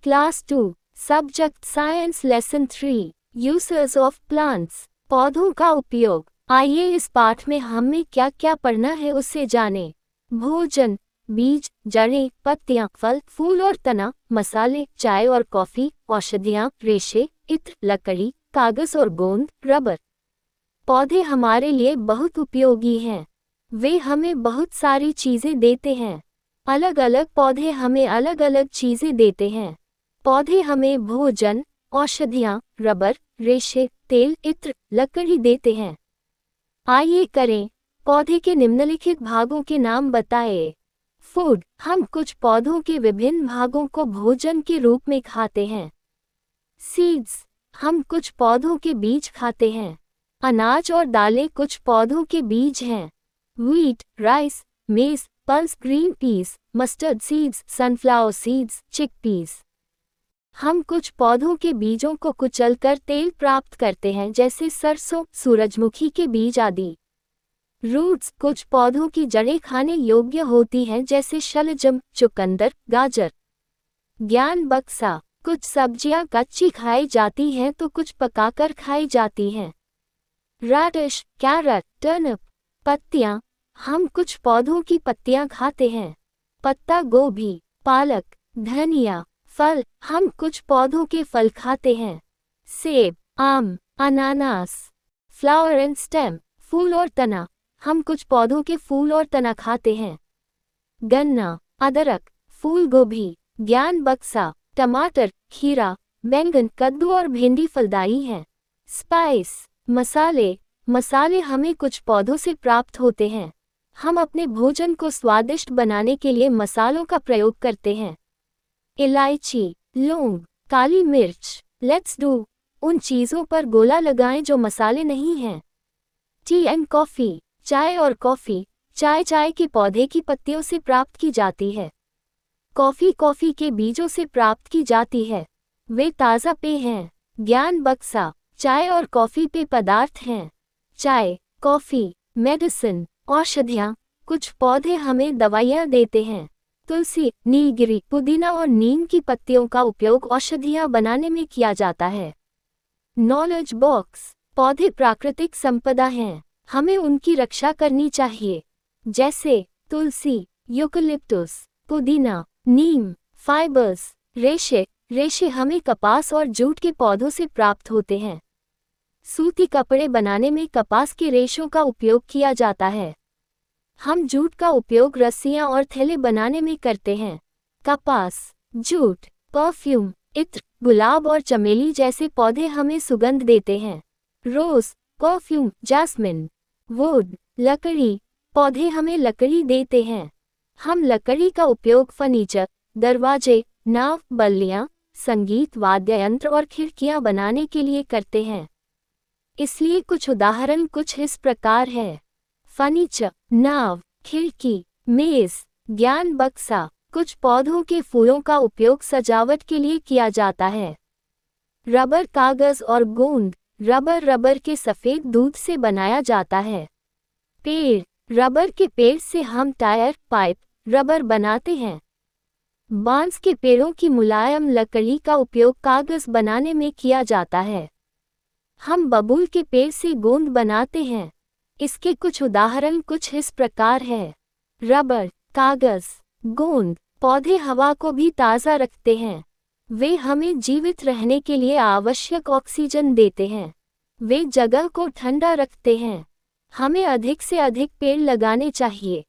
Class 2 subject science lesson 3 uses of plants पौधों का उपयोग। आइए इस पाठ में हमें क्या क्या पढ़ना है उससे जानें। भोजन, बीज, जड़ें, पत्तियां, फल, फूल और तना, मसाले, चाय और कॉफी, औषधियां, रेशे, इत्र, लकड़ी, कागज और गोंद, रबर। पौधे हमारे लिए बहुत उपयोगी हैं। वे हमें बहुत सारी चीजें देते हैं। अलग अलग पौधे हमें अलग अलग चीजें देते हैं। पौधे हमें भोजन, औषधियां, रबर, रेशे, तेल, इत्र, लकड़ी देते हैं। आइए करें। पौधे के निम्नलिखित भागों के नाम बताएं। फूड, हम कुछ पौधों के विभिन्न भागों को भोजन के रूप में खाते हैं। सीड्स, हम कुछ पौधों के बीज खाते हैं। अनाज और दालें कुछ पौधों के बीज हैं। व्हीट, राइस, मेज, pulse, green peas, mustard seeds, sunflower seeds, chickpeas. हम कुछ पौधों के बीजों को कुचलकर तेल प्राप्त करते हैं, जैसे सरसों, सूरजमुखी के बीज आदि। रूट्स, कुछ पौधों की जड़ें खाने योग्य होती हैं, जैसे शलजम, चुकंदर, गाजर। ज्ञान बक्सा, कुछ सब्जियां कच्ची खाई जाती हैं तो कुछ पकाकर खाई जाती हैं। Radish, carrot, turnip. पत्तियां, हम कुछ पौधों की पत्तियां खाते हैं। पत्ता गोभी, पालक, धनिया। फल, हम कुछ पौधों के फल खाते हैं। सेब, आम, अनानास। फ्लावर एंड स्टेम, फूल और तना, हम कुछ पौधों के फूल और तना खाते हैं। गन्ना, अदरक, फूल गोभी। ज्ञान बक्सा, टमाटर, खीरा, बैंगन, कद्दू और भिंडी फलदायी हैं। स्पाइस, मसाले, मसाले हमें कुछ पौधों से प्राप्त होते हैं। हम अपने भोजन को स्वादिष्ट बनाने के लिए मसालों का प्रयोग करते हैं। इलायची, लौंग, काली मिर्च। लेट्स डू, उन चीज़ों पर गोला लगाएं जो मसाले नहीं हैं। टी एंड कॉफ़ी, चाय और कॉफ़ी। चाय के पौधे की पत्तियों से प्राप्त की जाती है। कॉफ़ी के बीजों से प्राप्त की जाती है। वे ताज़ा पेय हैं। ज्ञान बक्सा, चाय और कॉफ़ी पेय पदार्थ हैं। चाय, कॉफ़ी, मेडिसिन, औषधियाँ, कुछ पौधे हमें दवाइयाँ देते हैं। तुलसी, नीलगिरी, पुदीना और नीम की पत्तियों का उपयोग औषधियाँ बनाने में किया जाता है। नॉलेज बॉक्स, पौधे प्राकृतिक संपदा हैं, हमें उनकी रक्षा करनी चाहिए। जैसे तुलसी, यूकलिप्टुस, पुदीना, नीम। फाइबर्स, रेशे हमें कपास और जूट के पौधों से प्राप्त होते हैं। सूती कपड़े बनाने में कपास के रेशों का उपयोग किया जाता है। हम जूट का उपयोग रस्सियां और थैले बनाने में करते हैं। कपास, जूट, परफ्यूम, इत्र, गुलाब और चमेली जैसे पौधे हमें सुगंध देते हैं। रोज, परफ्यूम, जैस्मिन। वुड, लकड़ी, पौधे हमें लकड़ी देते हैं। हम लकड़ी का उपयोग फर्नीचर, दरवाजे, नाव, बल्लियां, संगीत वाद्य यंत्र और खिड़कियां बनाने के लिए करते हैं। इसलिए कुछ उदाहरण कुछ इस प्रकार है। फर्नीचर, नाव, खिड़की, मेज। ज्ञान बक्सा, कुछ पौधों के फूलों का उपयोग सजावट के लिए किया जाता है। रबर, कागज और गोंद। रबर के सफेद दूध से बनाया जाता है। पेड़, रबर के पेड़ से हम टायर, पाइप, रबर बनाते हैं। बांस के पेड़ों की मुलायम लकड़ी का उपयोग कागज बनाने में किया जाता है। हम बबूल के पेड़ से गोंद बनाते हैं। इसके कुछ उदाहरण कुछ इस प्रकार है। रबर, कागज, गोंद। पौधे हवा को भी ताज़ा रखते हैं। वे हमें जीवित रहने के लिए आवश्यक ऑक्सीजन देते हैं। वे जगह को ठंडा रखते हैं। हमें अधिक से अधिक पेड़ लगाने चाहिए।